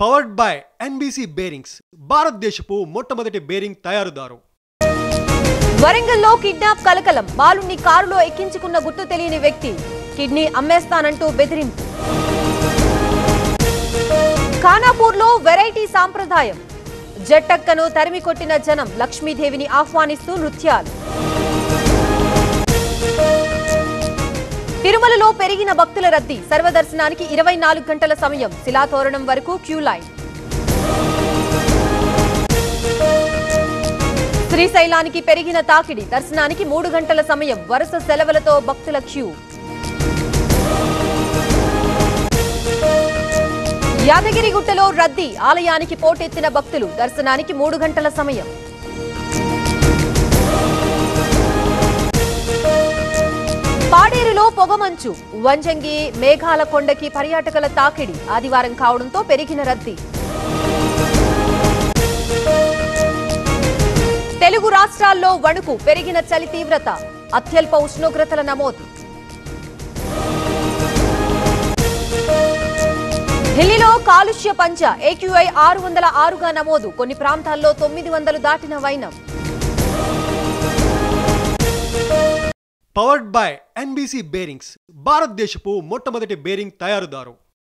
Powered by NBC bearings భారతదేశపు మొట్టమొదటి bearing తయారుదారు. వరంగల్లో కిడ్నాప్ కలకలం. బాలుని కారులో ఎక్కించుకున్న గుర్తు తెలియని వ్యక్తి కిడ్నీ అమ్మేస్తానంటూ బెదిరింపు. ఖానాపూర్లో వెరైటీ సాంప్రదాయం. జట్టక్కను తరిమి కొట్టిన జనం లక్ష్మీదేవిని ఆహ్వానిస్తూ నృత్యాలు. తిరుమలలో పెరిగిన భక్తుల రద్దీ. సర్వదర్శనానికి 24 గంటల సమయం. శిలాతోరణం వరకు క్యూ లైన్. శ్రీశైలానికి పెరిగిన తాకిడి. దర్శనానికి 3 గంటల సమయం. వరుస సెలవులతో భక్తుల క్యూ. యాదగిరిగుట్టలో రద్దీ. ఆలయానికి పోటెత్తిన భక్తులు. దర్శనానికి 3 గంటల సమయం. పాడేరులో పొగమంచు. వంజంగి మేఘాల కొండకి పర్యాటకుల తాకిడి. ఆదివారం కావడంతో పెరిగిన రద్దీ. తెలుగు రాష్ట్రాల్లో వణుకు. పెరిగిన చలి తీవ్రత. అత్యల్ప ఉష్ణోగ్రతల నమోదు. ఢిల్లీలో కాలుష్య పంచ. AQI 606గా నమోదు. కొన్ని ప్రాంతాల్లో 900 దాటిన వైనం. పవర్డ్ బై ఎన్బీసీ బేరింగ్స్ భారతదేశపు మొట్టమొదటి బేరింగ్ తయారుదారు.